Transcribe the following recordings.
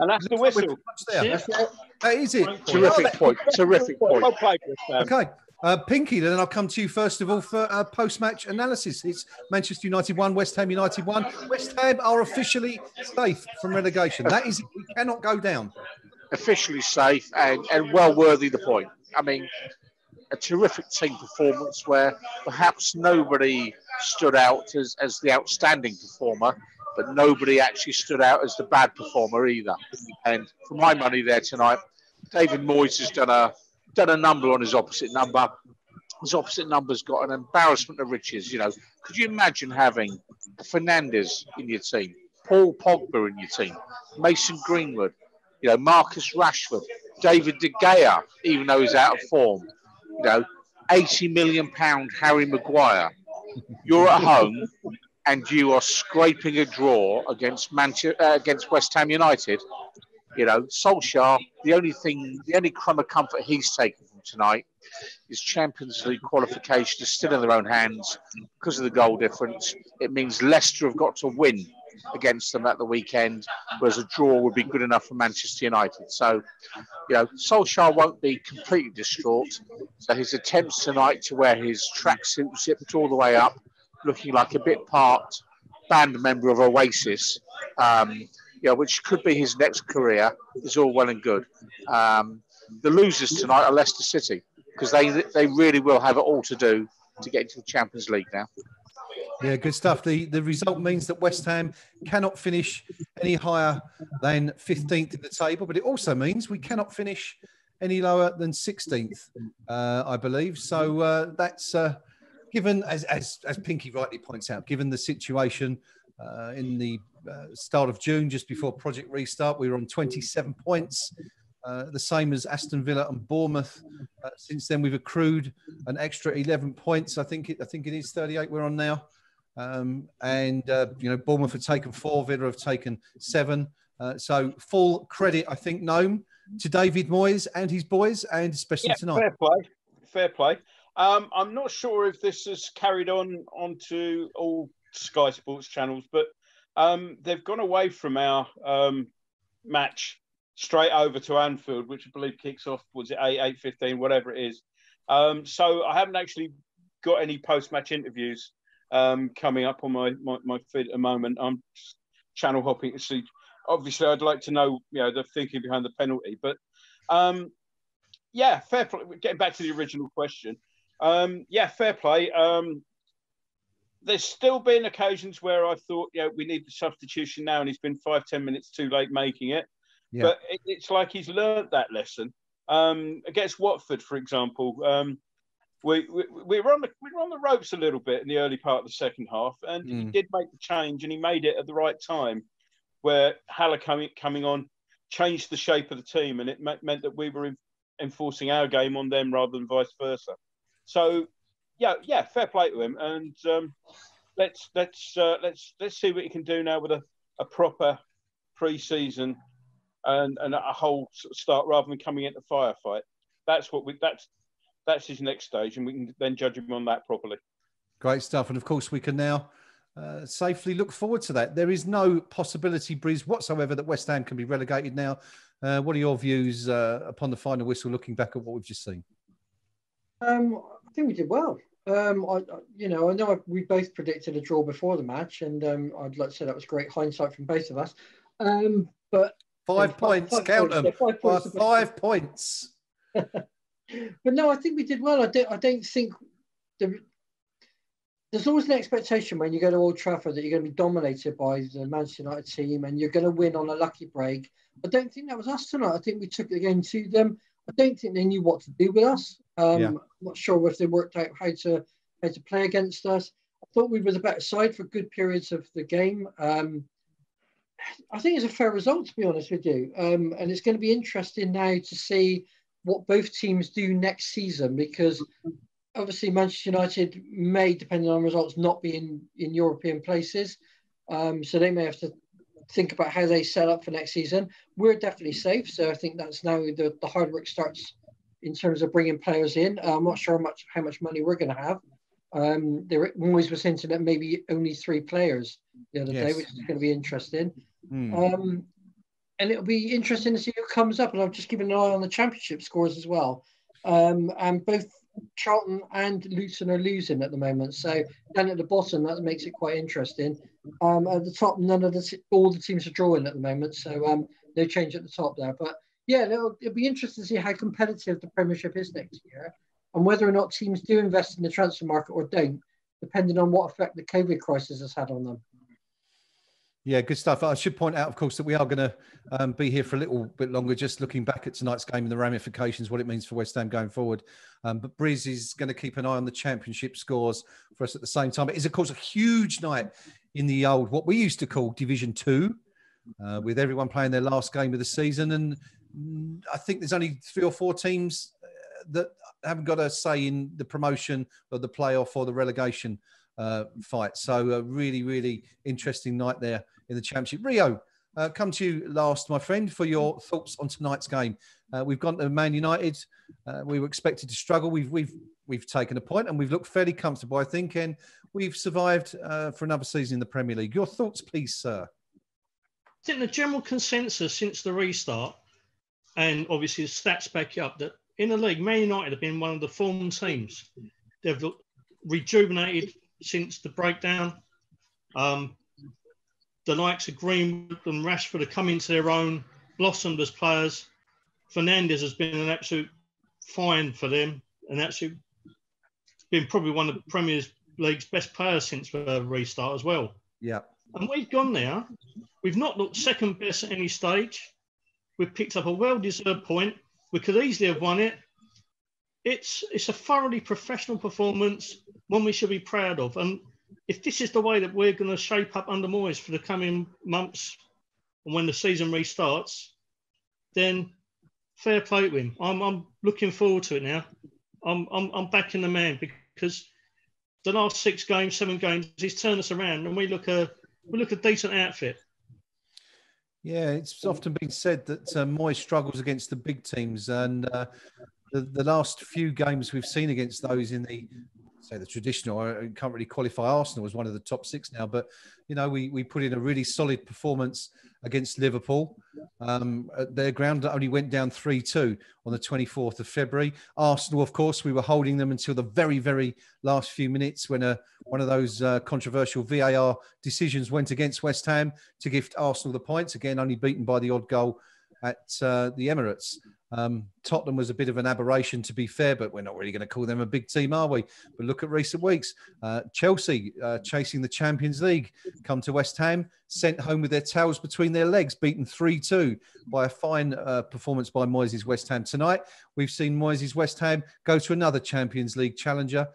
And that's the whistle. That is it. Terrific point. Terrific point. Well played, West Ham. Okay. Pinky, then I'll come to you first of all for post-match analysis. It's Manchester United 1, West Ham United 1. West Ham are officially safe from relegation. That is it. We cannot go down. Officially safe and well worthy the point. I mean, a terrific team performance where perhaps nobody stood out as the outstanding performer, but nobody actually stood out as the bad performer either. And for my money there tonight, David Moyes has done a number on his opposite number. His opposite number's got an embarrassment of riches. You know, could you imagine having Fernandes in your team, Paul Pogba in your team, Mason Greenwood, you know, Marcus Rashford, David De Gea, even though he's out of form, you know, £80 million Harry Maguire. You're at home and you are scraping a draw against West Ham United. You know, Solskjaer, the only crumb of comfort he's taken from tonight is Champions League qualification is still in their own hands because of the goal difference. It means Leicester have got to win against them at the weekend, whereas a draw would be good enough for Manchester United. So, you know, Solskjaer won't be completely distraught. So his attempts tonight to wear his tracksuit zipped all the way up, looking like a bit part band member of Oasis, which could be his next career, is all well and good. The losers tonight are Leicester City, because they really will have it all to do to get into the Champions League now. Yeah, good stuff. The result means that West Ham cannot finish any higher than 15th in the table, but it also means we cannot finish any lower than 16th, I believe. So that's given, as Pinky rightly points out, given the situation in the start of June, just before Project Restart, we were on 27 points, the same as Aston Villa and Bournemouth. Since then, we've accrued an extra 11 points. I think it is 38 we're on now. Bournemouth have taken 4, Villa have taken 7. So full credit, I think, Gnome, to David Moyes and his boys, and especially tonight. Fair play. I'm not sure if this has carried on onto all Sky Sports channels, but they've gone away from our match straight over to Anfield, which I believe kicks off, was it 8:15, whatever it is. So I haven't actually got any post-match interviews coming up on my feed at the moment. I'm just channel hopping to see. Obviously, I'd like to know, the thinking behind the penalty. But fair play. Getting back to the original question, fair play. There's still been occasions where I thought, we need the substitution now, and he's been 5-10 minutes too late making it. Yeah. But it's like he's learned that lesson. Against Watford, for example, we were on the ropes a little bit in the early part of the second half, and he did make the change, and he made it at the right time, where Haller coming on changed the shape of the team, and it meant that we were enforcing our game on them rather than vice versa. So, fair play to him, and let's see what he can do now with a proper pre-season and a whole start rather than coming into firefight. That's his next stage, and we can then judge him on that properly. Great stuff. And of course, we can now safely look forward to that. There is no possibility, Briz, whatsoever that West Ham can be relegated now. What are your views upon the final whistle, looking back at what we've just seen? I think we did well. I know we both predicted a draw before the match, and I'd like to say that was great hindsight from both of us. But 5 points, count them. 5 points. But no, I think we did well. I don't think there's always an expectation when you go to Old Trafford that you're going to be dominated by the Manchester United team and you're going to win on a lucky break. I don't think that was us tonight. I think we took the game to them. I don't think they knew what to do with us. I'm not sure if they worked out how to play against us. I thought we were the better side for good periods of the game. I think it's a fair result, to be honest with you. And it's going to be interesting now to see what both teams do next season, because obviously Manchester United may, depending on results, not be in European places. So they may have to think about how they set up for next season. We're definitely safe. So I think that's now the hard work starts in terms of bringing players in. I'm not sure how much money we're going to have. Moyes was hinting at maybe only 3 players the other day, which is going to be interesting. and it'll be interesting to see who comes up. And I've just given an eye on the championship scores as well. And both Charlton and Luton are losing at the moment. So down at the bottom, that makes it quite interesting. At the top, all the teams are drawing at the moment. So no change at the top there. But yeah, it'll be interesting to see how competitive the Premiership is next year, and whether or not teams do invest in the transfer market or don't, depending on what effect the COVID crisis has had on them. Yeah, good stuff. I should point out, of course, that we are going to be here for a little bit longer, just looking back at tonight's game and the ramifications, what it means for West Ham going forward. But Briz is going to keep an eye on the championship scores for us at the same time. It is, of course, a huge night in the old, what we used to call Division 2, with everyone playing their last game of the season. And I think there's only 3 or 4 teams that haven't got a say in the promotion or the playoff or the relegation fight. So a really, really interesting night there in the championship. Rio, come to you last, my friend, for your thoughts on tonight's game. We've gone to Man United. We were expected to struggle. We've taken a point and we've looked fairly comfortable, I think, and we've survived for another season in the Premier League. Your thoughts, please, sir. I think the general consensus since the restart, and obviously the stats back up, that in the league, Man United have been one of the form teams. They've rejuvenated since the breakdown. The likes of Greenwood and Rashford have come into their own, blossomed as players. Fernandes has been an absolute find for them, been probably one of the Premier League's best players since the restart as well. Yeah. And we've gone there. We've not looked second best at any stage. We've picked up a well-deserved point. We could easily have won it. It's a thoroughly professional performance, one we should be proud of. And if this is the way that we're going to shape up under Moyes for the coming months and when the season restarts, then fair play to him. I'm looking forward to it now. I'm backing the man, because the last 6 games, 7 games, he's turned us around and we look a decent outfit. Yeah, it's often been said that Moyes struggles against the big teams, and the last few games we've seen against those in the traditional, I can't really qualify Arsenal as one of the top 6 now, but we put in a really solid performance against Liverpool. At their ground, that only went down 3-2 on the 24th of February. Arsenal, of course, we were holding them until the very, very last few minutes when one of those controversial VAR decisions went against West Ham to gift Arsenal the points. Again, only beaten by the odd goal at the Emirates. Tottenham was a bit of an aberration, to be fair, but we're not really going to call them a big team, are we? But look at recent weeks. Chelsea, chasing the Champions League, come to West Ham, sent home with their tails between their legs, beaten 3-2 by a fine performance by Moyes' West Ham. Tonight, we've seen Moyes' West Ham go to another Champions League challenger,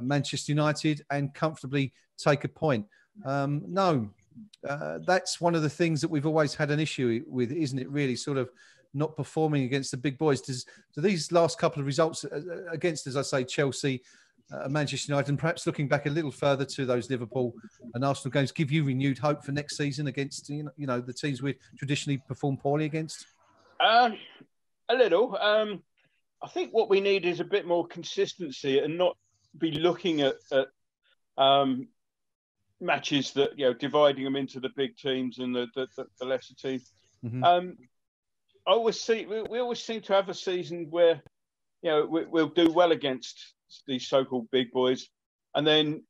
Manchester United, and comfortably take a point. No, that's one of the things that we've always had an issue with, isn't it, really, sort of not performing against the big boys. Do these last couple of results against, as I say, Chelsea, Manchester United, and perhaps looking back a little further to those Liverpool and Arsenal games, give you renewed hope for next season against the teams we traditionally perform poorly against? A little. I think what we need is a bit more consistency and not be looking at matches that dividing them into the big teams and the lesser teams. Mm-hmm. We always seem to have a season where we'll do well against these so-called big boys, and then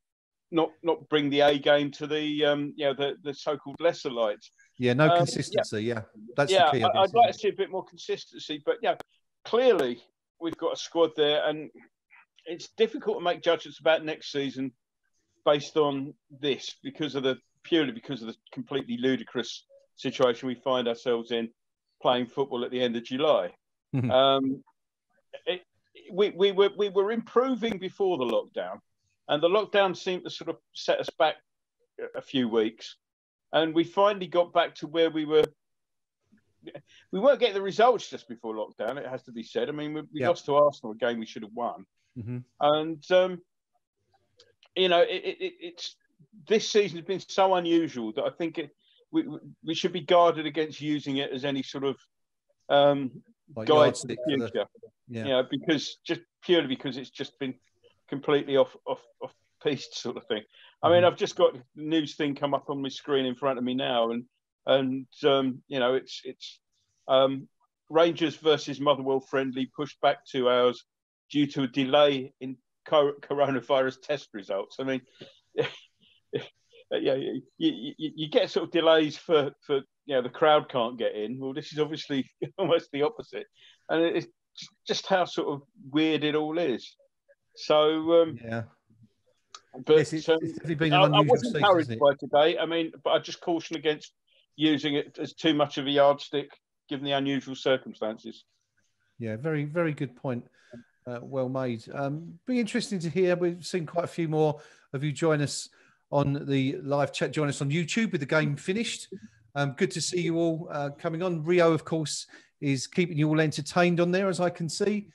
not bring the A game to the so-called lesser lights. Yeah, no consistency. Yeah, that's the key. I'd like to see a bit more consistency, but clearly we've got a squad there, and it's difficult to make judgments about next season based on this purely because of the completely ludicrous situation we find ourselves in, playing football at the end of July. Mm-hmm. We were improving before the lockdown, and the lockdown seemed to sort of set us back a few weeks, and we finally got back to where we were. We weren't getting the results just before lockdown, it has to be said. I mean, we lost to Arsenal, a game we should have won. Mm-hmm. And it's this season has been so unusual that I think we should be guarded against using it as any sort of guide to the future. Because it's just been completely off piste sort of thing. I mean, I've just got the news thing come up on my screen in front of me now, and and it's Rangers versus Motherwell friendly pushed back 2 hours due to a delay in coronavirus test results. I mean, you get sort of delays for the crowd can't get in. Well, this is obviously almost the opposite, and it's just how sort of weird it all is. So yeah. But yes, it's definitely been an I unusual was encouraged season, by today. I mean, but I just caution against using it as too much of a yardstick, given the unusual circumstances. Yeah, very, very good point. Well made. Be interesting to hear. We've seen quite a few more of you join us on the live chat. Join us on YouTube with the game finished. Good to see you all coming on. Rio, of course, is keeping you all entertained on there, as I can see.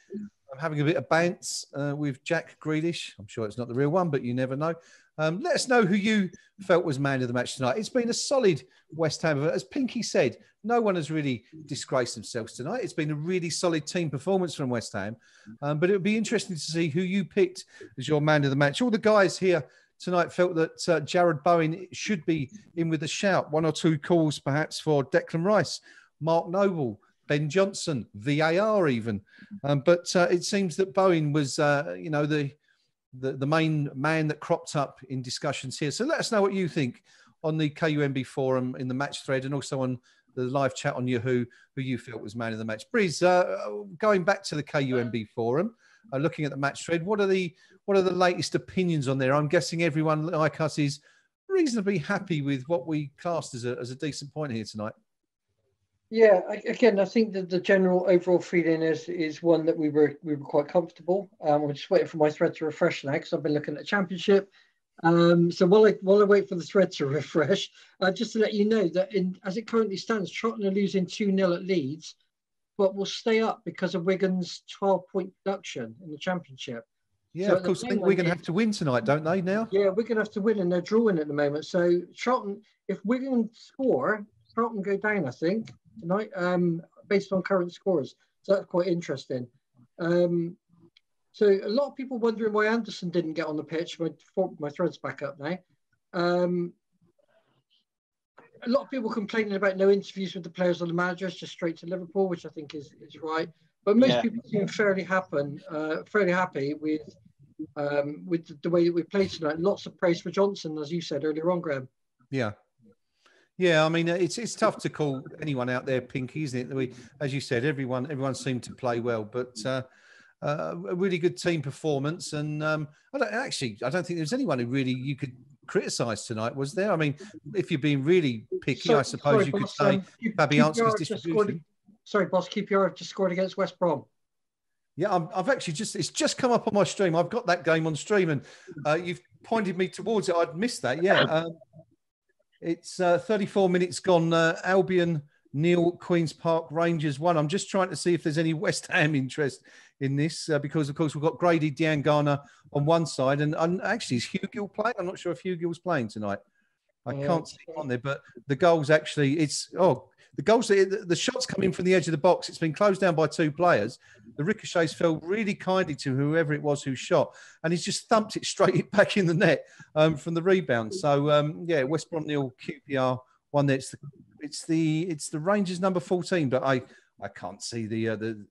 I'm having a bit of bants with Jack Grealish. I'm sure it's not the real one, but you never know. Let us know who you felt was man of the match tonight. It's been a solid West Ham. As Pinky said, no one has really disgraced themselves tonight. It's been a really solid team performance from West Ham. But it would be interesting to see who you picked as your man of the match. All the guys here tonight felt that Jared Bowen should be in with a shout. 1 or 2 calls perhaps for Declan Rice, Mark Noble, Ben Johnson, VAR even. But it seems that Bowen was, the main man that cropped up in discussions here. So let us know what you think on the KUMB forum in the match thread and also on the live chat on Yahoo, who you felt was man of the match. Briz, going back to the KUMB forum, looking at the match thread, what are the latest opinions on there? I'm guessing everyone like us is reasonably happy with what we classed as a decent point here tonight. Yeah, again, I think that the general overall feeling is one that we were quite comfortable. I'm just waiting for my thread to refresh now because I've been looking at the Championship. So while I wait for the thread to refresh, just to let you know that as it currently stands, Charlton are losing 2-0 at Leeds, but will stay up because of Wigan's 12-point deduction in the Championship. Yeah, so of course. I think Wigan have to win tonight, don't they, now? Yeah, Wigan have to win and they're drawing at the moment. So Charlton, if Wigan score, Charlton go down, I think, tonight, based on current scores. So that's quite interesting. So a lot of people wondering why Anderson didn't get on the pitch. My thread's back up now. A lot of people complaining about no interviews with the players or the managers, just straight to Liverpool, which I think is right. But most people seem fairly happy with the way that we played tonight. Lots of praise for Johnson, as you said earlier on, Graham. Yeah. Yeah, I mean, it's tough to call anyone out there, Pinky, isn't it? As you said, everyone seemed to play well, but a really good team performance. And I don't think there's anyone who really you could criticise tonight, was there? I mean, if you're being really picky, I suppose you could say Fabianski's distribution. Sorry, boss, QPR just scored against West Brom. Yeah, I've actually it's just come up on my stream. I've got that game on stream, and you've pointed me towards it. I'd missed that. Yeah. It's 34 minutes gone. Albion 0, Queen's Park Rangers 1. I'm just trying to see if there's any West Ham interest in this because, of course, we've got Grady Diangana on one side. And actually, is Hugh Gill playing? I'm not sure if Hugh Gill's playing tonight. I can't see it on there. But the goals actually, the shots come in from the edge of the box. It's been closed down by 2 players. The ricochets fell really kindly to whoever it was who shot, and he's just thumped it straight back in the net from the rebound. So West Brom 0, QPR 1. It's the Rangers number 14, but I can't see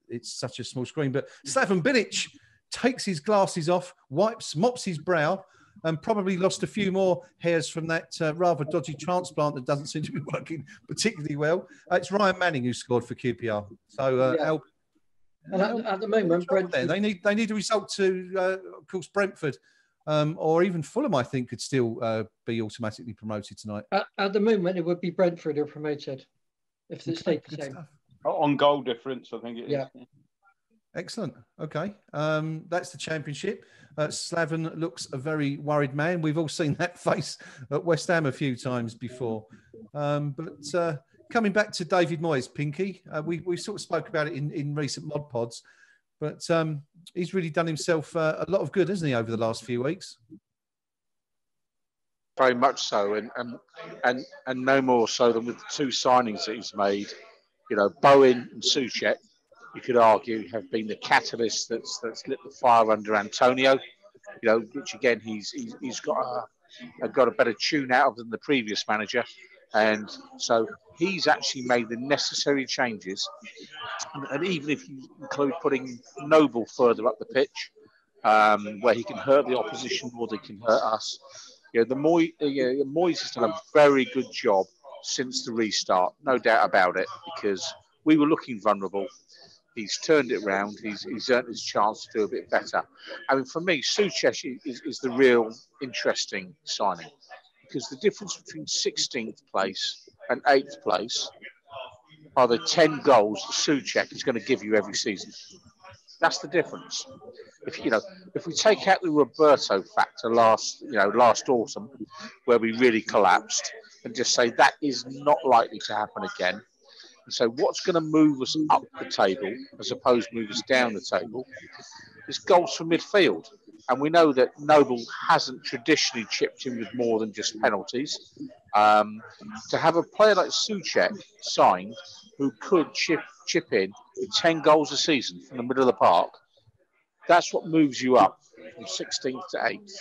it's such a small screen. But Slaven Bilic takes his glasses off, mops his brow, and probably lost a few more hairs from that rather dodgy transplant that doesn't seem to be working particularly well. It's Ryan Manning who scored for QPR. So at the moment, Brentford, they need a result to, of course, Brentford or even Fulham, I think, could still be automatically promoted tonight. At the moment, it would be Brentford who are promoted if it stayed the same. On goal difference, I think it is. Yeah. Excellent. Okay. That's the Championship. Slaven looks a very worried man. We've all seen that face at West Ham a few times before. But coming back to David Moyes, Pinky, we sort of spoke about it in recent mod pods, but he's really done himself a lot of good, hasn't he, over the last few weeks? Very much so, and no more so than with the 2 signings that he's made. You know, Bowen and Souček, you could argue, have been the catalyst that's lit the fire under Antonio. You know, which again he's got a better tune out of than the previous manager. And so he's actually made the necessary changes. And even if you include putting Noble further up the pitch, where he can hurt the opposition more than he can hurt us, Moyes has done a very good job since the restart, no doubt about it, because we were looking vulnerable. He's turned it around. He's earned his chance to do a bit better. I mean, for me, Souček is the real interesting signing, because the difference between 16th place and 8th place are the 10 goals that Souček is going to give you every season. That's the difference. If we take out the Roberto factor last autumn, where we really collapsed, and just say that is not likely to happen again. And so what's going to move us up the table, as opposed to move us down the table, is goals from midfield. And we know that Noble hasn't traditionally chipped in with more than just penalties. To have a player like Souček signed, who could chip in with 10 goals a season from the middle of the park, that's what moves you up from 16th to 8th.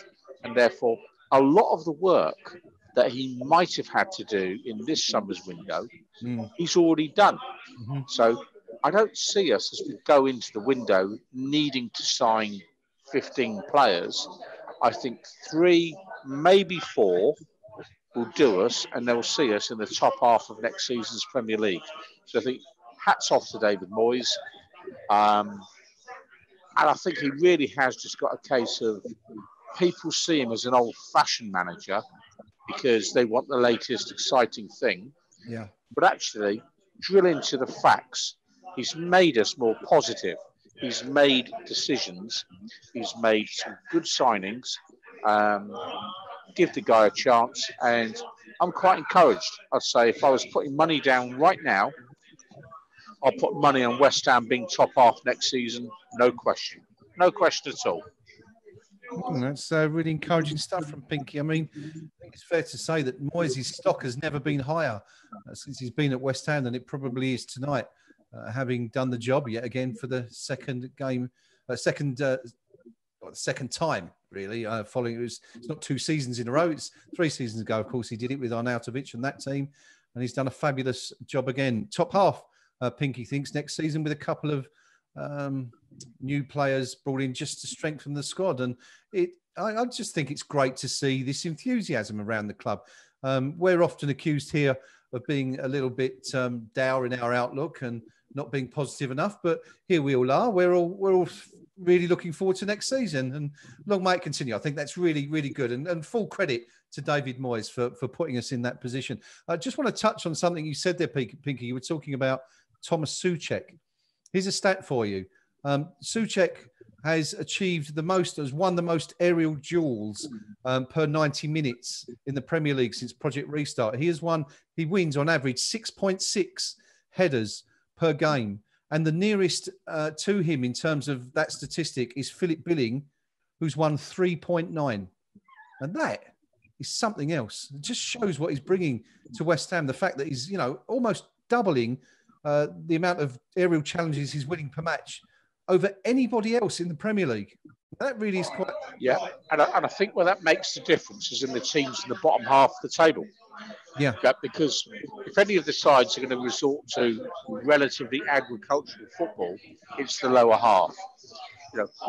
And therefore, a lot of the work that he might have had to do in this summer's window, he's already done. Mm-hmm. So I don't see us, as we go into the window, needing to sign 15 players. I think 3, maybe 4 will do us, and they'll see us in the top half of next season's Premier League. So I think hats off to David Moyes. And I think he really has just got a case of people see him as an old-fashioned manager because they want the latest exciting thing. Yeah. But actually, drill into the facts. He's made us more positive. He's made decisions. He's made some good signings. Give the guy a chance. And I'm quite encouraged. I'd say if I was putting money down right now, I'll put money on West Ham being top half next season. No question. No question at all. That's really encouraging stuff from Pinky. I mean, I think it's fair to say that Moyes' stock has never been higher since he's been at West Ham than it probably is tonight, having done the job yet again for the second time, really. Following it's not 2 seasons in a row; it's 3 seasons ago. Of course, he did it with Arnautovic and that team, and he's done a fabulous job again. Top half, Pinky thinks, next season with a couple of new players brought in just to strengthen the squad. And I just think it's great to see this enthusiasm around the club. We're often accused here of being a little bit dour in our outlook and not being positive enough, but here we all are. We're all really looking forward to next season, and long may it continue. I think that's really, really good, and full credit to David Moyes for putting us in that position. I just want to touch on something you said there, Pinky. You were talking about Thomas Souček. Here's a stat for you. Souček has won the most aerial duels per 90 minutes in the Premier League since Project Restart. He wins on average 6.6 headers per game. And the nearest to him in terms of that statistic is Philip Billing, who's won 3.9. And that is something else. It just shows what he's bringing to West Ham. The fact that he's, almost doubling the amount of aerial challenges he's winning per match over anybody else in the Premier League. That really is quite... Yeah, and I think where that makes the difference is in the teams in the bottom half of the table. Yeah. Because if any of the sides are going to resort to relatively agricultural football, it's the lower half.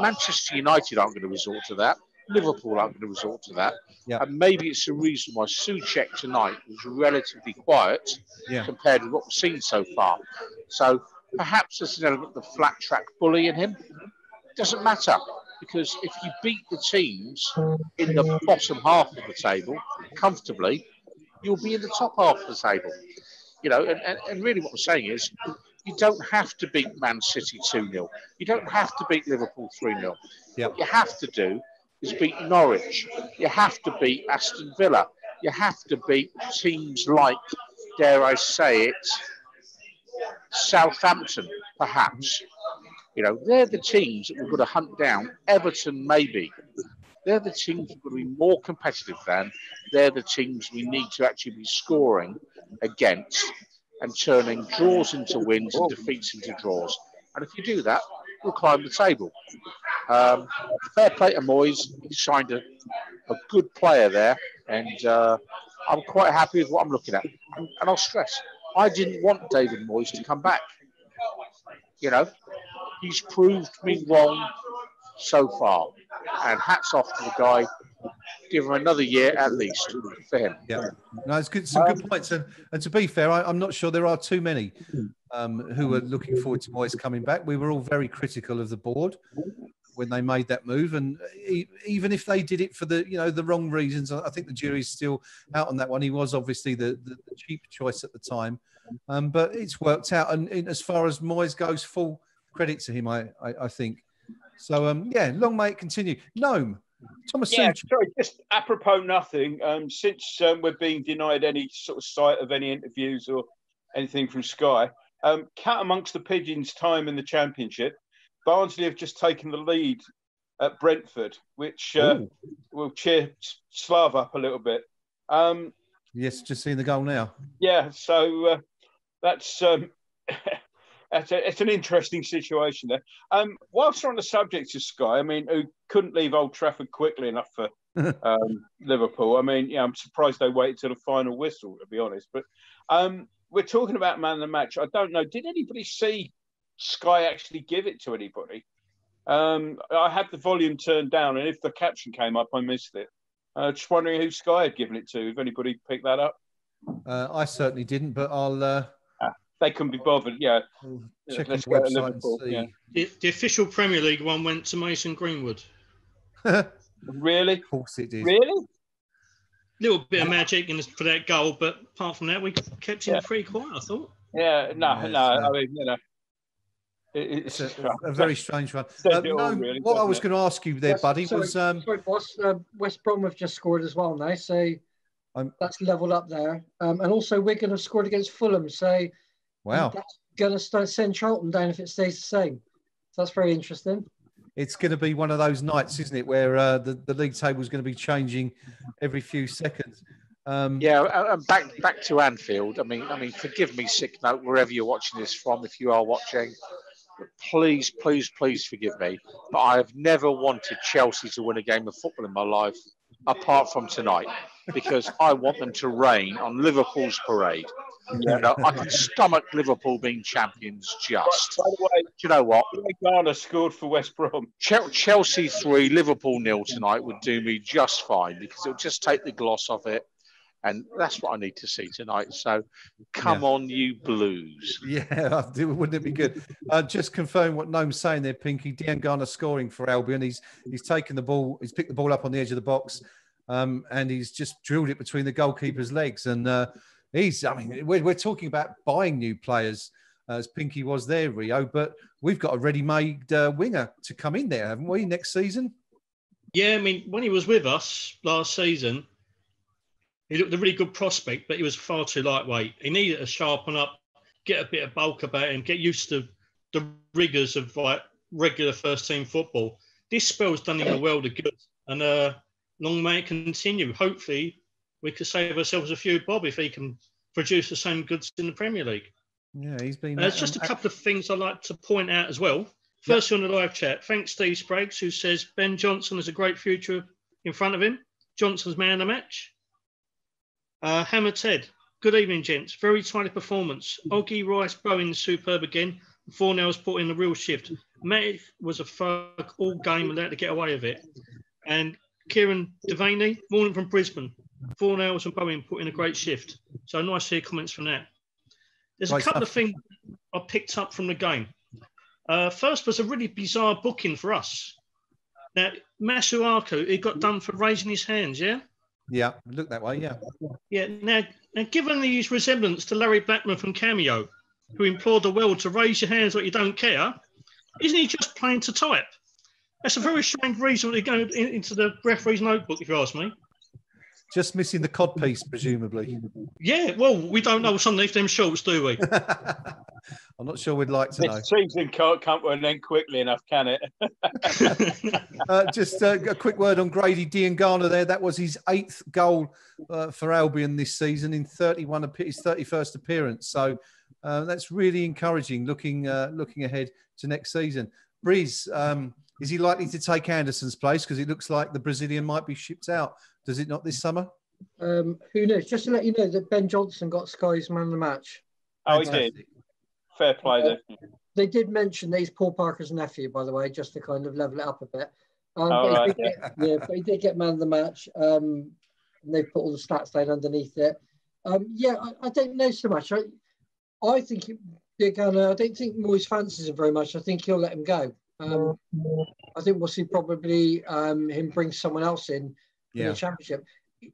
Manchester United aren't going to resort to that. Liverpool aren't going to resort to that. Yeah. And maybe it's the reason why Souček tonight was relatively quiet compared with what we've seen so far. So perhaps there's an element of flat track bully in him. It doesn't matter, because if you beat the teams in the bottom half of the table comfortably, you'll be in the top half of the table. And really what I'm saying is, you don't have to beat Man City 2-0. You don't have to beat Liverpool 3-0. Yep. What you have to do is beat Norwich. You have to beat Aston Villa. You have to beat teams like, dare I say it, Southampton, perhaps. They're the teams that we're going to hunt down. Everton, maybe. They're the teams we're going to be more competitive than. They're the teams we need to actually be scoring against and turning draws into wins and defeats into draws. And if you do that, we'll climb the table. Fair play to Moyes. He signed a good player there, and I'm quite happy with what I'm looking at. And I'll stress, I didn't want David Moyes to come back. You know, he's proved me wrong so far. And hats off to the guy. Give him another year at least for him. Yeah, no, it's good. Some good points. And to be fair, I'm not sure there are too many who are looking forward to Moyes coming back. We were all very critical of the board when they made that move, and even if they did it for the wrong reasons, I think the jury's still out on that one. He was obviously the cheap choice at the time, but it's worked out. And as far as Moyes goes, full credit to him, I think. So long may it continue. Gnome. Thomas, yeah, sorry, just apropos nothing. Since we're being denied any sort of sight of any interviews or anything from Sky, cat amongst the pigeons time in the Championship, Barnsley have just taken the lead at Brentford, which will cheer Slav up a little bit. Yes, just seeing the goal now. Yeah, so that's it's an interesting situation there. Whilst we're on the subject of Sky, I mean, who couldn't leave Old Trafford quickly enough for Liverpool. I mean, I'm surprised they waited till the final whistle, to be honest. But we're talking about man of the match. I don't know. Did anybody see Sky actually give it to anybody? I had the volume turned down, and if the caption came up, I missed it. Just wondering who Sky had given it to. If anybody picked that up? I certainly didn't, but I'll... They couldn't be bothered, yeah. Check Let's on the go to website Liverpool. and Yeah. The official Premier League one went to Mason Greenwood. Really? Of course it did. Really? Little bit of magic for that goal, but apart from that, we kept him pretty quiet, I thought. Yeah, no. I mean, it's a very strange one. Really, what I was going to ask you there, buddy, was... Sorry, boss. West Brom have just scored as well now, so that's leveled up there. And also, Wigan have scored against Fulham, so wow, that's going to send Charlton down if it stays the same. So that's very interesting. It's going to be one of those nights, isn't it, where the league table is going to be changing every few seconds. And back to Anfield. I mean, forgive me, sick note, wherever you're watching this from, if you are watching. Please forgive me, but I have never wanted Chelsea to win a game of football in my life, apart from tonight, because I want them to rain on Liverpool's parade. You know, I can stomach Liverpool being champions just. By the way, do you know what? Garner scored for West Brom. Chelsea 3, Liverpool 0 tonight would do me just fine, because it'll just take the gloss off it. And that's what I need to see tonight. So come on, you Blues. Yeah, wouldn't it be good? Just confirm what Gnome's saying there, Pinky. Dean Garner scoring for Albion. He's taken the ball. He's picked the ball up on the edge of the box, and he's just drilled it between the goalkeeper's legs. And we're talking about buying new players, as Pinky was there, Rio. But we've got a ready-made winger to come in there, haven't we, next season? Yeah, I mean, when he was with us last season, he looked a really good prospect, but he was far too lightweight. He needed to sharpen up, get a bit of bulk about him, get used to the rigours of regular first-team football. This spell's done him a world of good, and long may it continue. Hopefully, we could save ourselves a few bob if he can produce the same goods in the Premier League. Yeah, he's been... There's just a couple of things I'd like to point out as well. Firstly, on the live chat, thanks Steve Spraggs, who says Ben Johnson has a great future in front of him. Johnson's man of the match. Hammer Ted, good evening, gents. Very tidy performance. Oggy, Rice, Bowen, superb again. Fornell's put in a real shift. Matic was a fuck all game and had to get away with it. And Kieran Devaney, morning from Brisbane. Fornells and Bowen put in a great shift. So nice to hear comments from that. There's a couple of things I picked up from the game. First was a really bizarre booking for us. Now, Masuaku, he got done for raising his hands, yeah? Yeah, look that way, yeah. Yeah, now given his resemblance to Larry Blackman from Cameo, who implored the world to raise your hands like you don't care, isn't he just playing to type? That's a very strange reason to go into the referee's notebook, if you ask me. Just missing the cod piece, presumably. Yeah, well, we don't know what's underneath them shorts, do we? I'm not sure we'd like to know. This season can't come to an end quickly enough, can it? Just a quick word on Grady Diangana there. That was his 8th goal for Albion this season in his 31st appearance. So that's really encouraging looking ahead to next season. Breeze, is he likely to take Anderson's place? Because it looks like the Brazilian might be shipped out. Does it not this summer? Who knows? Just to let you know that Ben Johnson got Sky's man of the match. Oh, he did. Fair play there. They did mention that he's Paul Parker's nephew, by the way, just to kind of level it up a bit. But he did get man of the match. And they've put all the stats down underneath it. I don't know so much. I think I don't think Moyes fancies him very much. I think he'll let him go. I think we'll see probably him bring someone else in the Championship.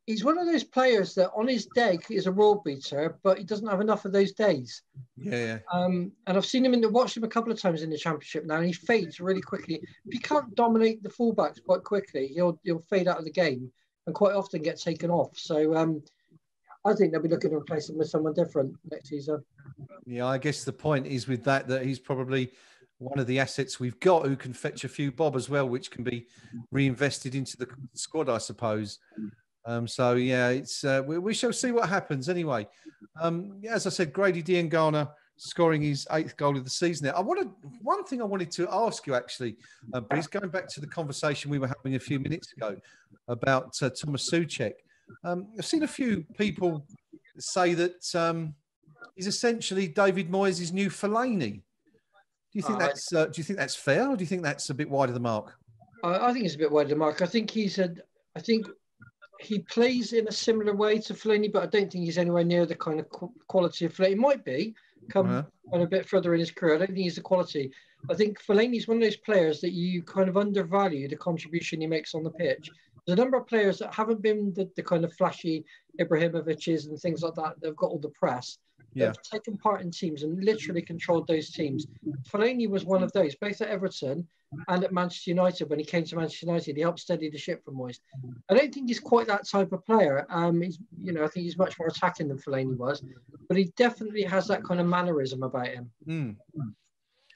He's one of those players that on his day is a world beater, but he doesn't have enough of those days. And I've seen him watched him a couple of times in the Championship now, and he fades really quickly. If he can't dominate the fullbacks quite quickly, he'll fade out of the game and quite often get taken off. So I think they'll be looking to replace him with someone different next season. Yeah, I guess the point is with that he's probably one of the assets we've got who can fetch a few bob as well, which can be reinvested into the squad, I suppose. It's we shall see what happens anyway. As I said, Grady Diangana scoring his 8th goal of the season there. One thing I wanted to ask you actually, Bruce, going back to the conversation we were having a few minutes ago about Thomas Souček. I've seen a few people say that he's essentially David Moyes' new Fellaini. Do you think that's fair, or do you think that's a bit wide of the mark? I think it's a bit wide of the mark. I think he plays in a similar way to Fellaini, but I don't think he's anywhere near the kind of quality of Fellaini. He might be a bit further in his career. I don't think he's the quality. I think Fellaini's one of those players that you kind of undervalue the contribution he makes on the pitch. There's a number of players that haven't been the kind of flashy Ibrahimoviches and things like that. They've got all the press. They've taken part in teams and literally controlled those teams. Fellaini was one of those, both at Everton and at Manchester United. When he came to Manchester United, he helped steady the ship for Moyes. I don't think he's quite that type of player. I think he's much more attacking than Fellaini was, but he definitely has that kind of mannerism about him.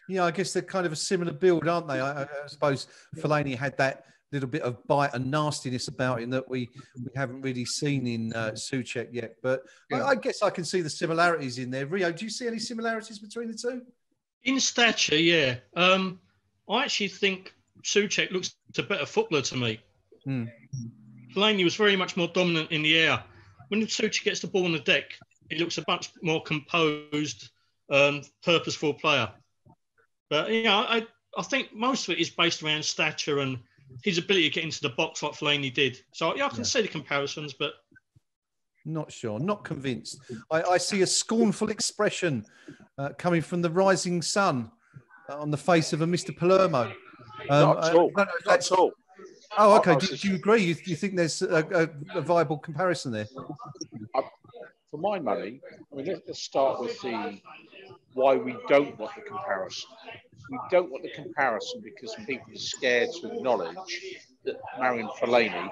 Yeah, I guess they're kind of a similar build, aren't they? I suppose Fellaini had that little bit of bite and nastiness about him that we haven't really seen in Souček yet. But I guess I can see the similarities in there. Rio, do you see any similarities between the two? In stature, yeah. I actually think Souček looks a better footballer to me. Fellaini was very much more dominant in the air. When Souček gets the ball on the deck, he looks a much more composed, purposeful player. But, I think most of it is based around stature and his ability to get into the box like Fellaini did. So, I can see the comparisons, but... Not sure, not convinced. I see a scornful expression coming from the rising sun on the face of a Mr. Palermo. Not at all. Not at all. Oh, okay. Do you agree? Do you think there's a viable comparison there? For my money, let's start with why we don't want the comparison. We don't want the comparison because people are scared to acknowledge that Marion Fellaini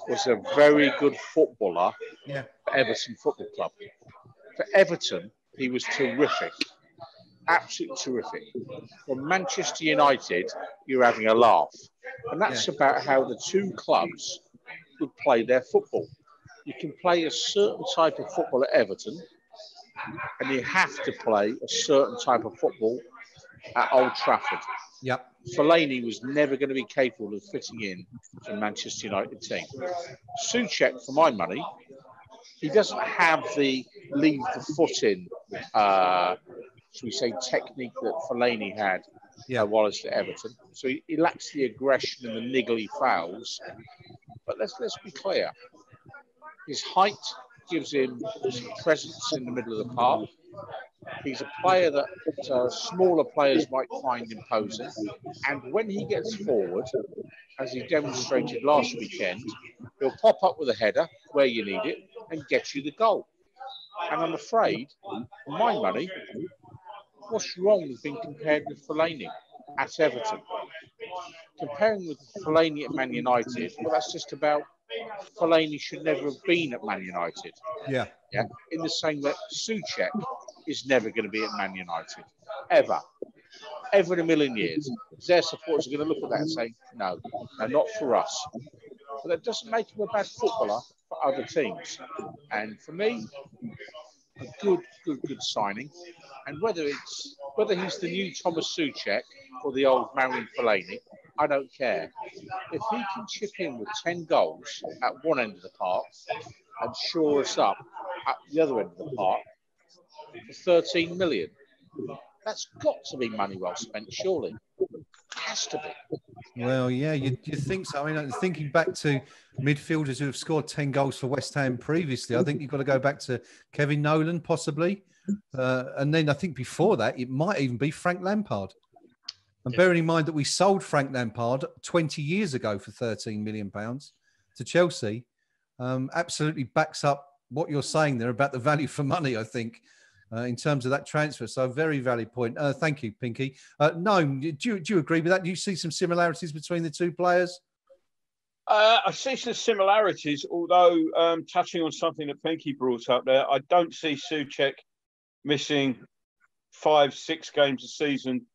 was a very good footballer for Everton Football Club. For Everton, he was terrific. Absolutely terrific. For Manchester United, you're having a laugh. And that's about how the two clubs would play their football. You can play a certain type of football at Everton, and you have to play a certain type of football at Old Trafford. Fellaini was never going to be capable of fitting in to Manchester United team. Souček, for my money, he doesn't have the leave the foot in, should we say, technique that Fellaini had while he's at Everton. So he lacks the aggression and the niggly fouls. But let's be clear. His height gives him some presence in the middle of the park. He's a player that smaller players might find imposing. And when he gets forward, as he demonstrated last weekend, he'll pop up with a header where you need it and get you the goal. And I'm afraid, for my money, what's wrong with being compared with Fellaini at Everton? Comparing with Fellaini at Man United, well, that's just about Fellaini should never have been at Man United. Yeah. In the same way, Souček is never going to be at Man United, ever in a million years. Their supporters are going to look at that and say, no, not for us. But that doesn't make him a bad footballer for other teams. And for me, a good signing. And whether he's the new Thomas Souček or the old Marion Fellaini, I don't care. If he can chip in with 10 goals at one end of the park and shore us up at the other end of the park for 13 million. That's got to be money well spent, surely. It has to be. Well, yeah, you think so. I mean, thinking back to midfielders who have scored 10 goals for West Ham previously, I think you've got to go back to Kevin Nolan, possibly. And then I think before that, it might even be Frank Lampard. And bearing in mind that we sold Frank Lampard 20 years ago for £13 million to Chelsea, absolutely backs up what you're saying there about the value for money, I think, in terms of that transfer. So a very valid point. Thank you, Pinky. Gnome, do you agree with that? Do you see some similarities between the two players? I see some similarities, although touching on something that Pinky brought up there, I don't see Souček missing 5-6 games a season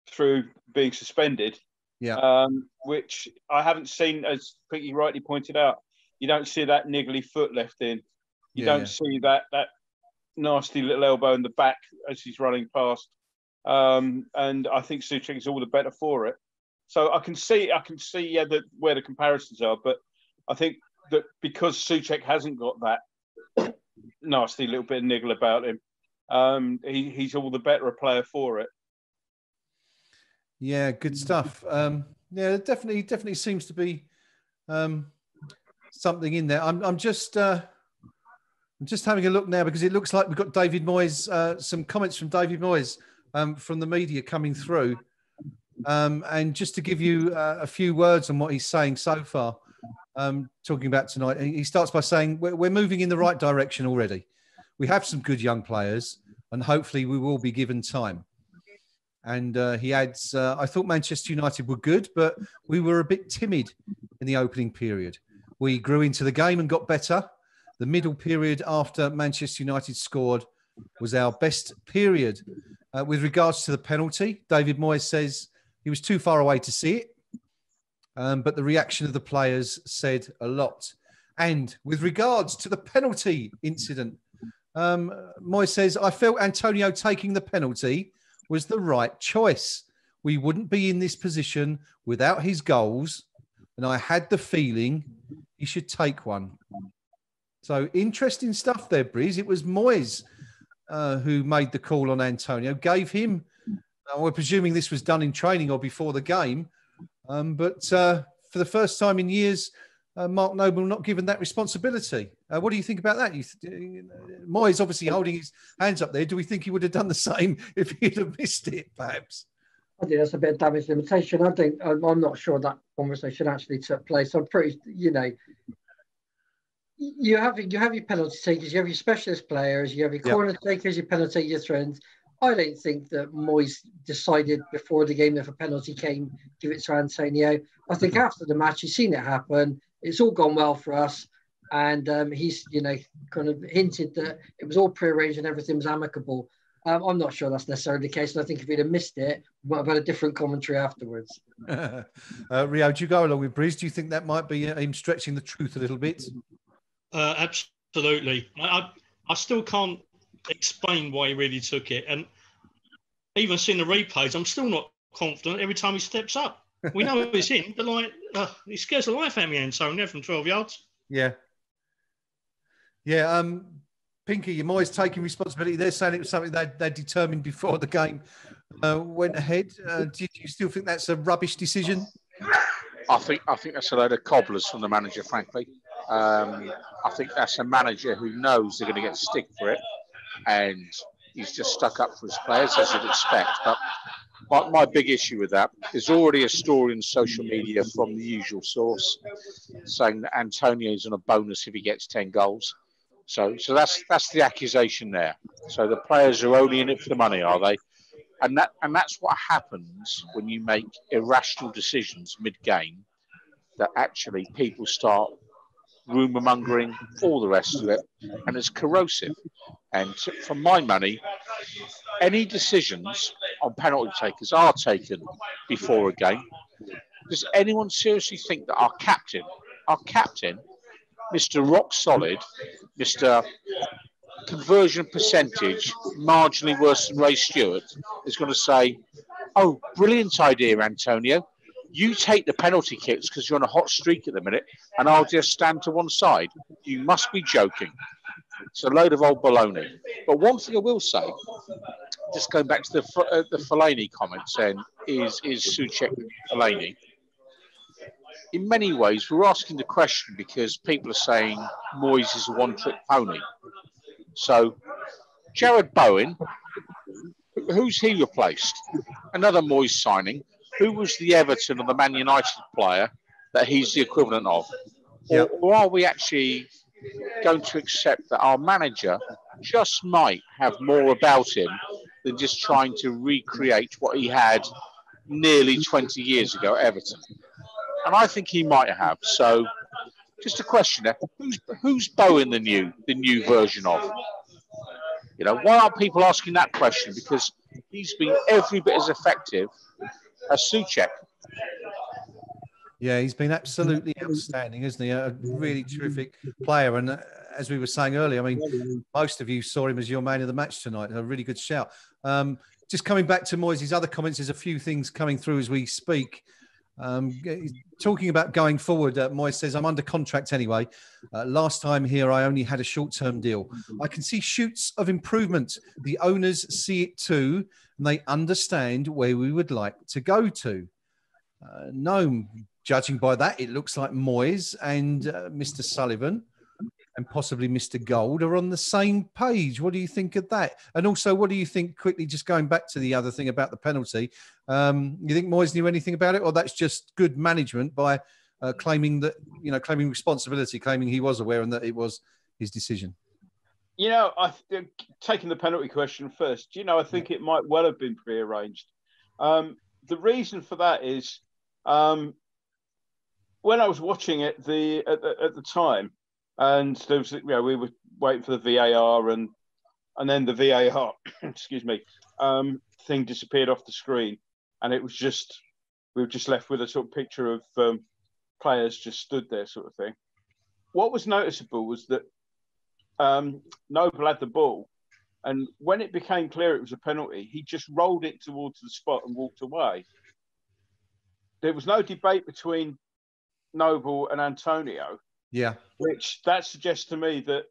through being suspended. Yeah. Which I haven't seen, as Pinky rightly pointed out. You don't see that niggly foot left in. You don't see that nasty little elbow in the back as he's running past. And I think Souček is all the better for it. So I can see where the comparisons are, but I think that because Souček hasn't got that nasty little bit of niggle about him, he's all the better a player for it. Yeah, good stuff. Yeah, definitely seems to be something in there. I'm just having a look now because it looks like we've got David Moyes, some comments from David Moyes from the media coming through. And just to give you a few words on what he's saying so far, talking about tonight, he starts by saying, we're moving in the right direction already. We have some good young players and hopefully we will be given time. And he adds, I thought Manchester United were good, but we were a bit timid in the opening period. We grew into the game and got better. The middle period after Manchester United scored was our best period. With regards to the penalty, David Moyes says he was too far away to see it, but the reaction of the players said a lot. And with regards to the penalty incident, Moyes says, I felt Antonio taking the penalty was the right choice. We wouldn't be in this position without his goals, and I had the feeling he should take one. So interesting stuff there, Breeze. It was Moyes who made the call on Antonio, gave him, we're presuming this was done in training or before the game, but for the first time in years, Mark Noble not given that responsibility. What do you think about that? Moyes obviously holding his hands up there. Do we think he would have done the same if he'd have missed it, perhaps? I think that's a bit of damage limitation. I think I'm not sure that conversation actually took place. I'm pretty, you have your penalty takers, you have your specialist players, you have your corner takers, your penalty takers, your throws. I don't think that Moyes decided before the game if a penalty came, give it to Antonio. I think after the match, he's seen it happen. It's all gone well for us. And he's, kind of hinted that it was all prearranged and everything was amicable. I'm not sure that's necessarily the case. And I think if he'd have missed it, we might have had a different commentary afterwards. Rio, do you go along with Breeze? Do you think that might be him stretching the truth a little bit? Absolutely. I still can't explain why he really took it. And even seeing the replays, I'm still not confident every time he steps up. We know it's him, but he scares the life out of me, Antonio, from 12 yards. Yeah. Yeah. Pinky, you're always taking responsibility. They're saying it was something they determined before the game went ahead. Do you still think that's a rubbish decision? I think that's a load of cobblers from the manager, frankly. I think that's a manager who knows they're going to get stick for it, and he's just stuck up for his players, as you'd expect. But my big issue with that is already a story in social media from the usual source saying that Antonio's on a bonus if he gets 10 goals. So that's the accusation there. So the players are only in it for the money, are they? And that's what happens when you make irrational decisions mid-game, that actually people start rumour mongering, all the rest of it, and it's corrosive. And for my money, any decisions on penalty takers are taken before a game. Does anyone seriously think that our captain, Mr. Rock Solid, Mr. Conversion percentage marginally worse than Ray Stewart, is going to say, "Oh, brilliant idea, Antonio. You take the penalty kicks because you're on a hot streak at the minute, and I'll just stand to one side. You must be joking. It's a load of old baloney. But one thing I will say, just going back to the Fellaini comments, then is Souček the new Fellaini? In many ways, we're asking the question because people are saying Moyes is a one-trick pony. So, Jared Bowen, who's he replaced? Another Moyes signing. Who was the Everton or the Man United player that he's the equivalent of? Yep. Or are we actually going to accept that our manager just might have more about him than just trying to recreate what he had nearly 20 years ago at Everton? And I think he might have. So, just a question there: who's Bowen the new version of? You know, why aren't people asking that question? Because he's been every bit as effective as Souček. Yeah, he's been absolutely outstanding, isn't he? A really terrific player. And as we were saying earlier, I mean, most of you saw him as your man of the match tonight. A really good shout. Just coming back to Moyes' other comments, there's a few things coming through as we speak. Talking about going forward, Moyes says, I'm under contract anyway. Last time here, I only had a short-term deal. I can see shoots of improvement. The owners see it too, and they understand where we would like to go to. Gnome, judging by that, it looks like Moyes and Mr. Sullivan and possibly Mr. Gold are on the same page. What do you think of that? And also, what do you think, quickly, just going back to the other thing about the penalty, you think Moyes knew anything about it, or that's just good management by claiming that, claiming responsibility, claiming he was aware and that it was his decision? Taking the penalty question first, I think it might well have been prearranged. The reason for that is when I was watching it at the time, and there was, we were waiting for the VAR, and then the VAR, excuse me, thing disappeared off the screen, and it was we were just left with a sort of picture of players just stood there, sort of thing. What was noticeable was that Noble had the ball, and when it became clear it was a penalty, he just rolled it towards the spot and walked away. There was no debate between Noble and Antonio. Yeah. Which that suggests to me that,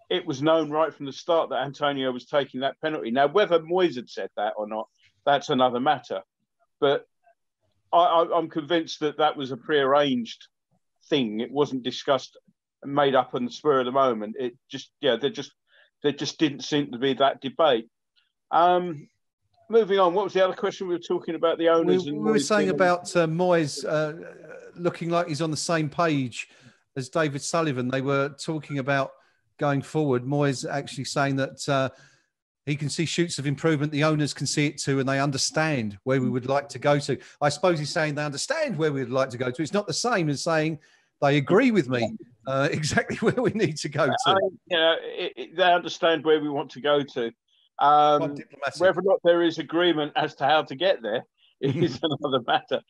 it was known right from the start that Antonio was taking that penalty. Now, whether Moyes had said that or not, that's another matter. But I'm convinced that was a prearranged thing. It wasn't discussed and made up on the spur of the moment. It just, there just didn't seem to be that debate. Moving on, what was the other question we were talking about? The owners. We were saying about Moyes looking like he's on the same page as David Sullivan. They were talking about going forward. Moyes actually saying that he can see shoots of improvement. The owners can see it too, and they understand where we would like to go to. I suppose he's saying they understand where we would like to go to. It's not the same as saying they agree with me exactly where we need to go to. They understand where we want to go to. Whether or not there is agreement as to how to get there is another matter.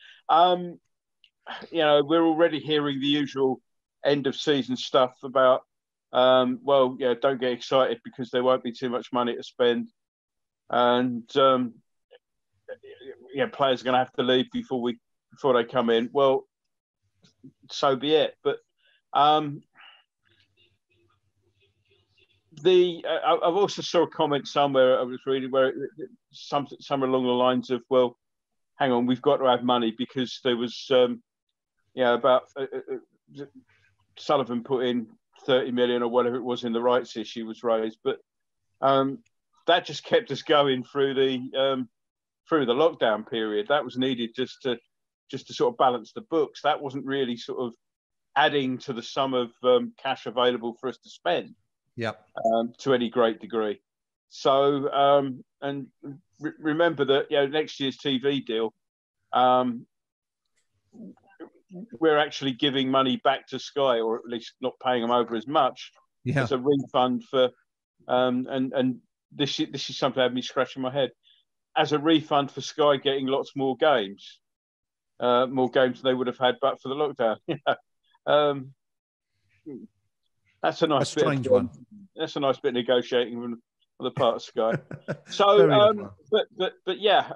We're already hearing the usual end of season stuff about, don't get excited because there won't be too much money to spend, and players are going to have to leave before they come in. Well, so be it. But I've also saw a comment somewhere I was reading where somewhere along the lines of, well, hang on, we've got to have money because there was about Sullivan put in 30 million or whatever it was in the rights issue was raised, but that just kept us going through the lockdown period. That was needed just to sort of balance the books. That wasn't really sort of adding to the sum of cash available for us to spend. To any great degree. So, remember that, next year's TV deal, we're actually giving money back to Sky, or at least not paying them over as much as a refund for, and this is something that had me scratching my head, as a refund for Sky getting lots more games than they would have had but for the lockdown. That's a nice strange one. That's a nice bit of negotiating on the part of Sky. So, but yeah,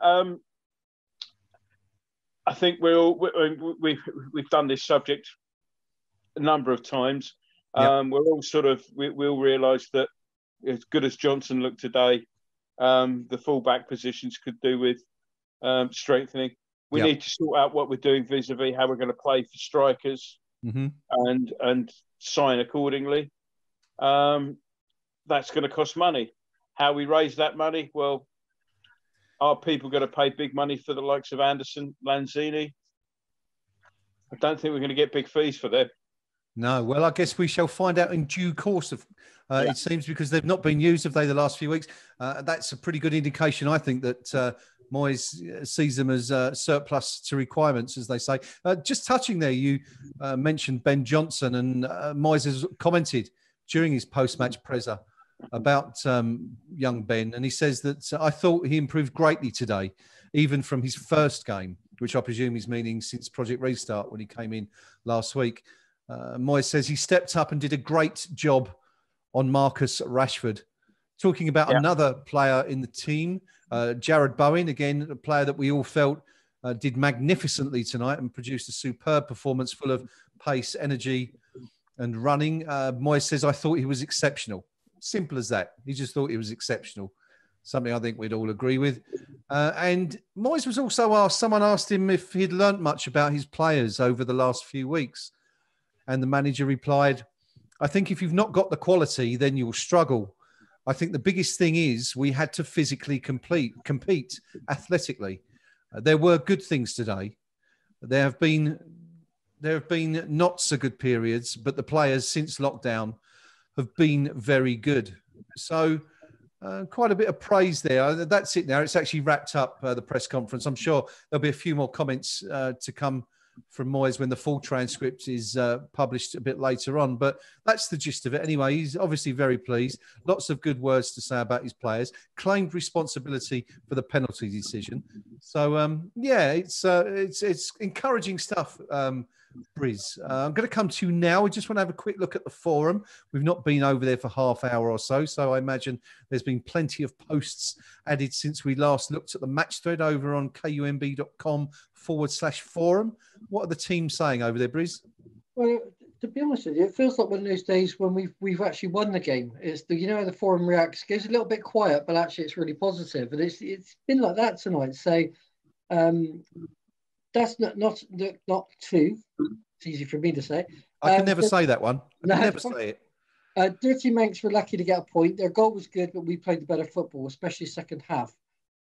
I think we've done this subject a number of times. Yep. We're all we'll realise that as good as Johnson looked today, the full-back positions could do with strengthening. We need to sort out what we're doing vis-a-vis how we're going to play for strikers and sign accordingly. That's going to cost money. How we raise that money? Well, are people going to pay big money for the likes of Anderson, Lanzini? I don't think we're going to get big fees for them. No. Well, I guess we shall find out in due course. It seems, because they've not been used, have they, the last few weeks? That's a pretty good indication, I think, that Moyes sees them as surplus to requirements, as they say. Just touching there, you mentioned Ben Johnson, and Moyes has commented during his post-match presser about young Ben, and he says that I thought he improved greatly today, even from his first game, which I presume he's meaning since Project Restart when he came in last week. Moyes says he stepped up and did a great job on Marcus Rashford. Talking about another player in the team, Jared Bowen, again, a player that we all felt did magnificently tonight and produced a superb performance full of pace, energy and running. Moyes says, I thought he was exceptional. Simple as that. He just thought he was exceptional. Something I think we'd all agree with. And Moyes was also asked, someone asked him if he'd learnt much about his players over the last few weeks. And the manager replied, I think if you've not got the quality, then you'll struggle. I think the biggest thing is we had to physically compete athletically. There were good things today. There have been not so good periods, but the players since lockdown have been very good. So quite a bit of praise there. That's it now. It's actually wrapped up the press conference. I'm sure there'll be a few more comments to come from Moyes when the full transcript is published a bit later on. But that's the gist of it. Anyway, he's obviously very pleased. Lots of good words to say about his players. Claimed responsibility for the penalty decision. So, it's encouraging stuff, Briz. I'm going to come to you now. We just want to have a quick look at the forum. We've not been over there for half hour or so, so I imagine there's been plenty of posts added since we last looked at the match thread over on kumb.com/forum. What are the teams saying over there, Briz? Well, to be honest with you, it feels like one of those days when we've actually won the game. It's the forum reacts, goes a little bit quiet, but actually it's really positive, and it's been like that tonight. So that's not two. It's easy for me to say. I can never say that one. I can never say it. Dirty Manx were lucky to get a point. Their goal was good, but we played the better football, especially second half.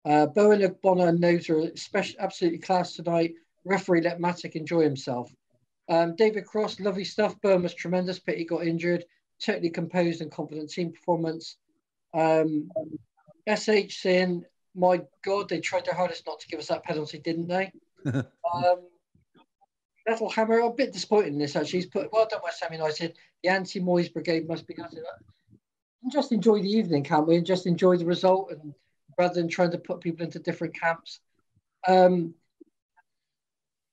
Bowen, Bonner and Nose are absolutely class tonight. Referee let Matic enjoy himself. David Cross, lovely stuff. Bowen was tremendous, but he got injured. Totally composed and confident team performance. SH saying, my God, they tried their hardest not to give us that penalty, didn't they? Metal Hammer, a bit disappointed in this actually. He's put, well done, West Ham United. The anti-Moyes brigade must be gutted. And just enjoy the evening, can't we? And just enjoy the result, and rather than trying to put people into different camps.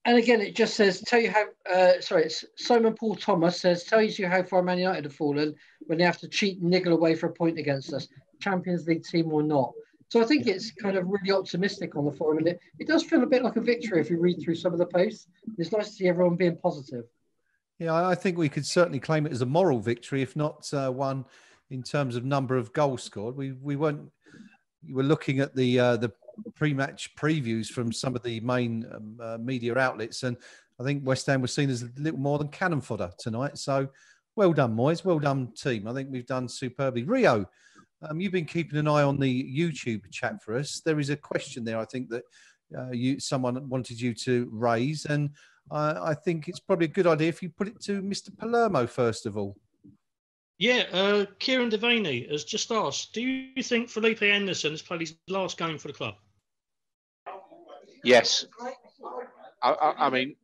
And again, it just says, tell you how, it's Simon Paul Thomas says, tells you how far Man United have fallen when they have to cheat and niggle away for a point against us, Champions League team or not. So I think it's kind of really optimistic on the forum. And it does feel a bit like a victory if you read through some of the posts. It's nice to see everyone being positive. Yeah, I think we could certainly claim it as a moral victory, if not one in terms of number of goals scored. We weren't. You were looking at the pre-match previews from some of the main media outlets, and I think West Ham was seen as a little more than cannon fodder tonight. So well done, Moyes. Well done, team. I think we've done superbly. Rio, you've been keeping an eye on the YouTube chat for us. There is a question there, I think, that someone wanted you to raise, and I think it's probably a good idea if you put it to Mr. Palermo first of all. Yeah, Kieran Devaney has just asked, do you think Felipe Anderson has played his last game for the club? Yes. I mean,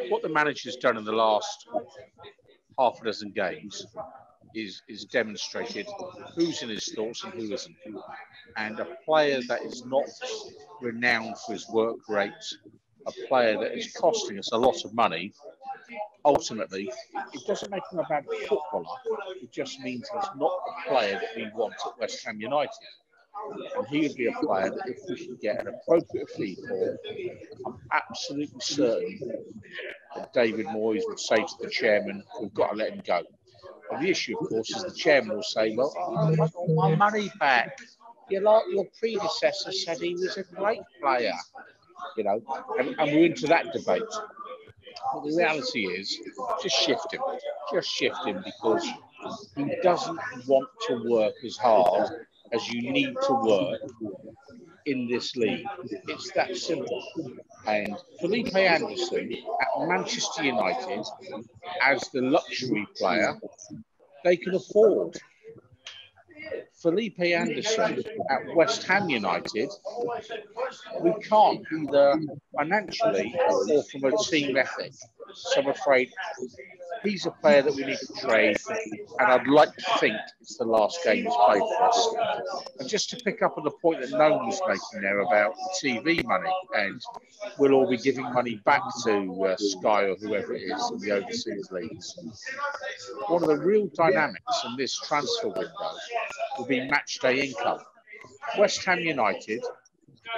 what the manager's done in the last half a dozen games is demonstrated who's in his thoughts and who isn't. And a player that is not renowned for his work rate, a player that is costing us a lot of money, ultimately, it doesn't make him a bad footballer. It just means he's not the player that we want at West Ham United. And he would be a player that if we could get an appropriate fee for, I'm absolutely certain that David Moyes would say to the chairman, we've got to let him go. And the issue, of course, is the chairman will say, well, I want all my money back. Your predecessor said he was a great player, you know, and we're into that debate. But the reality is, just shift him. Just shift him because he doesn't want to work as hard as you need to work in this league. It's that simple. And Felipe Anderson at Manchester United, as the luxury player, they can afford. Felipe Anderson at West Ham United, we can't either financially or from a team ethic. So I'm afraid he's a player that we need to trade, and I'd like to think it's the last game he's played for us. And just to pick up on the point that Gnome was making there about the TV money, and we'll all be giving money back to Sky or whoever it is in the overseas leagues. One of the real dynamics in this transfer window will be match day income. West Ham United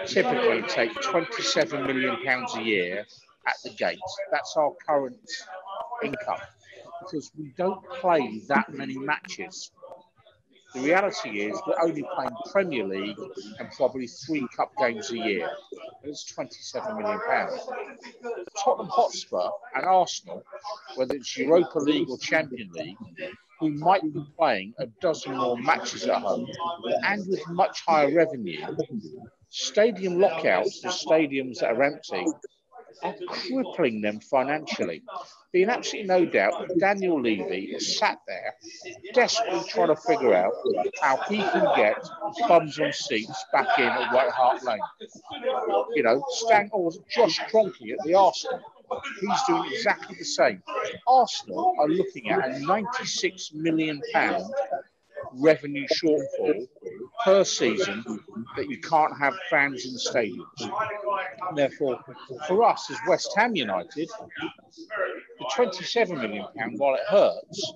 typically take £27 million a year at the gate. That's our current income because we don't play that many matches. The reality is we're only playing Premier League and probably 3 cup games a year. It's £27 million. Tottenham Hotspur and Arsenal, whether it's Europa League or Champions League, who might be playing a dozen more matches at home and with much higher revenue, stadium lockouts, the stadiums that are empty, are crippling them financially. Being absolutely no doubt that Daniel Levy is sat there desperately trying to figure out how he can get bums on seats back in at White Hart Lane. You know, or Josh Kroenke at the Arsenal, he's doing exactly the same. Arsenal are looking at a £96 million revenue shortfall per season that you can't have fans in the stadiums. And therefore, for us as West Ham United, the £27 million, while it hurts,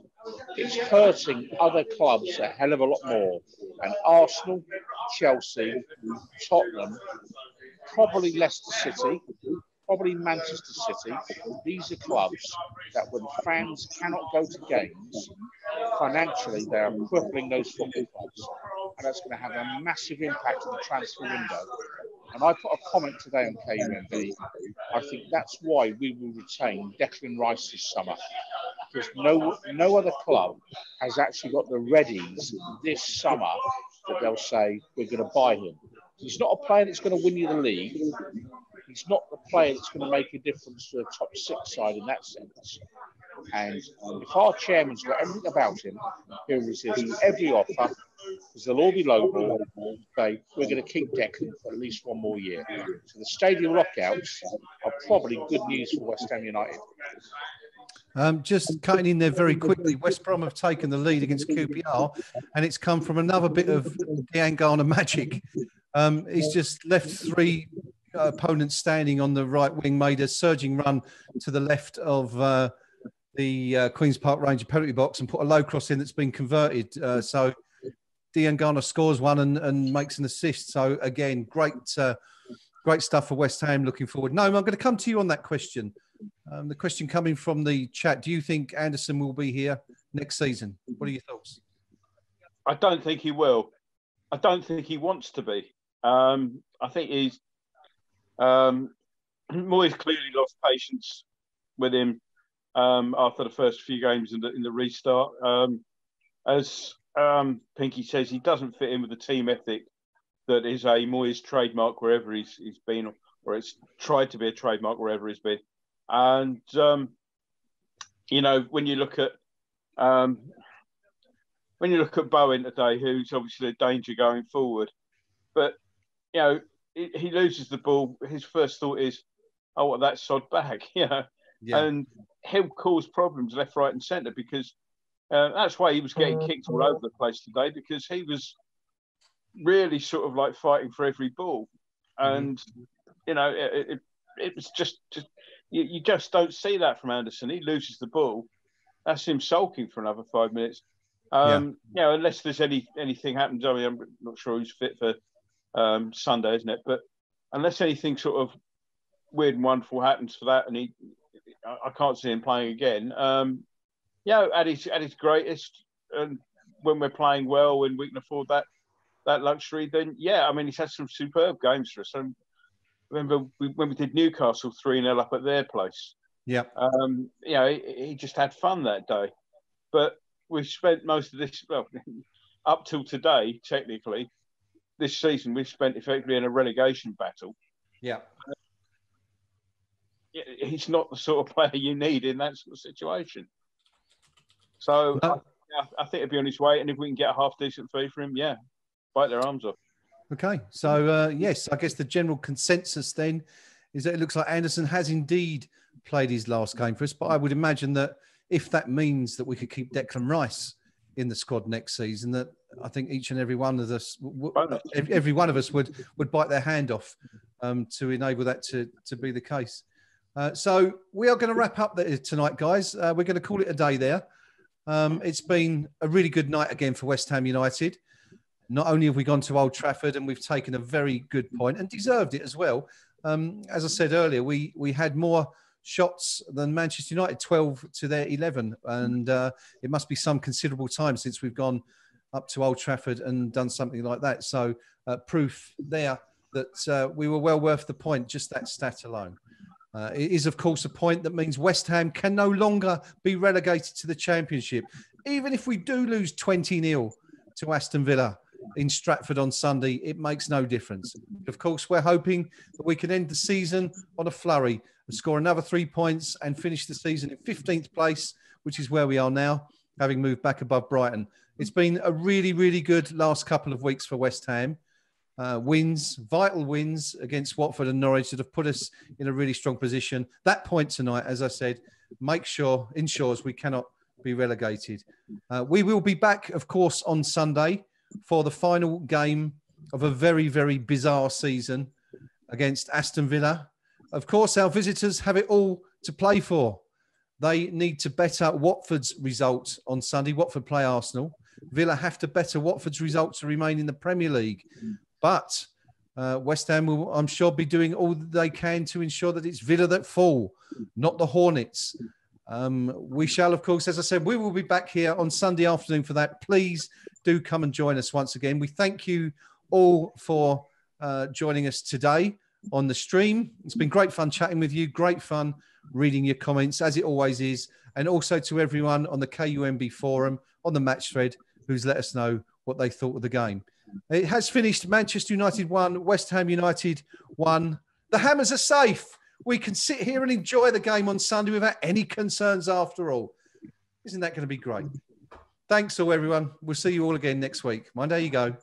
it's hurting other clubs a hell of a lot more. And Arsenal, Chelsea, Tottenham, probably Leicester City, probably Manchester City. These are clubs that when fans cannot go to games, financially they are crippling those football clubs. And that's going to have a massive impact on the transfer window. And I put a comment today on KUMB. I think that's why we will retain Declan Rice this summer. Because no other club has actually got the readies this summer that they'll say, we're going to buy him. He's not a player that's going to win you the league. He's not the player that's going to make a difference to the top 6 side in that sense. And if our chairman's got everything about him, he'll resist every offer, because they'll all be lowball. Say, we're going to keep Declan for at least 1 more year. So the stadium lockouts are probably good news for West Ham United. Just cutting in there very quickly, West Brom have taken the lead against QPR, and it's come from another bit of Diangana magic. He's just left 3 opponents standing on the right wing, made a surging run to the left of the Queen's Park Ranger penalty box and put a low cross in that's been converted. So Diangana scores one and makes an assist. So again, great stuff for West Ham looking forward. No, I'm going to come to you on that question. The question coming from the chat, do you think Anderson will be here next season? What are your thoughts? I don't think he will. I don't think he wants to be. I think he's Moyes clearly lost patience with him after the first few games in the restart. As Pinky says, he doesn't fit in with the team ethic that is a Moyes trademark wherever he's been, or it's tried to be a trademark wherever he's been. And you know, when you look at Bowen today, who's obviously a danger going forward, but you know, he loses the ball. His first thought is, "Oh, what, that sod back," you know, and he'll cause problems left, right, and centre because that's why he was getting kicked all over the place today, because he was really sort of like fighting for every ball, and you know, it was just you just don't see that from Anderson. He loses the ball, that's him sulking for another 5 minutes. Unless there's anything happens. I mean, I'm not sure who's fit for Sunday, isn't it? But unless anything sort of weird and wonderful happens for that, and I can't see him playing again. At his greatest, and when we're playing well and we can afford that luxury, then I mean, he's had some superb games for us. I remember when we did Newcastle 3-0 up at their place. Yeah. He just had fun that day. But we've spent most of this, up till today, technically, this season, we've spent effectively in a relegation battle. Yeah. He's not the sort of player you need in that sort of situation. So I think it'd be on his way. And if we can get a half-decent fee for him, bite their arms off. Okay. So, yes, I guess the general consensus then is that it looks like Anderson has indeed played his last game for us. But I would imagine that if that means that we could keep Declan Rice in the squad next season, that I think each and every one of us, would bite their hand off to enable that to be the case. So we are going to wrap up tonight, guys. We're going to call it a day there. It's been a really good night again for West Ham United. Not only have we gone to Old Trafford and we've taken a very good point and deserved it as well. As I said earlier, we had more shots than Manchester United, 12 to their 11. And it must be some considerable time since we've gone up to Old Trafford and done something like that. So proof there that we were well worth the point, just that stat alone. It is, of course, a point that means West Ham can no longer be relegated to the Championship. Even if we do lose 20-0 to Aston Villa in Stratford on Sunday, it makes no difference. Of course, we're hoping that we can end the season on a flurry and score another 3 points and finish the season in 15th place, which is where we are now, having moved back above Brighton. It's been a really, really good last couple of weeks for West Ham. Vital wins against Watford and Norwich that have put us in a really strong position. That point tonight, as I said, ensures we cannot be relegated. We will be back, of course, on Sunday for the final game of a very, very bizarre season against Aston Villa. Of course, our visitors have it all to play for. They need to better Watford's result on Sunday. Watford play Arsenal. Villa have to better Watford's result to remain in the Premier League. But West Ham will, I'm sure, be doing all that they can to ensure that it's Villa that fall, not the Hornets. We shall, of course, as I said, we will be back here on Sunday afternoon for that. Please do come and join us once again. We thank you all for joining us today on the stream. It's been great fun chatting with you, great fun reading your comments, as it always is, and also to everyone on the KUMB forum, on the match thread, who's let us know what they thought of the game. It has finished Manchester United 1, West Ham United 1. The Hammers are safe. We can sit here and enjoy the game on Sunday without any concerns after all. Isn't that going to be great? Thanks all, everyone. We'll see you all again next week. Mind how you go.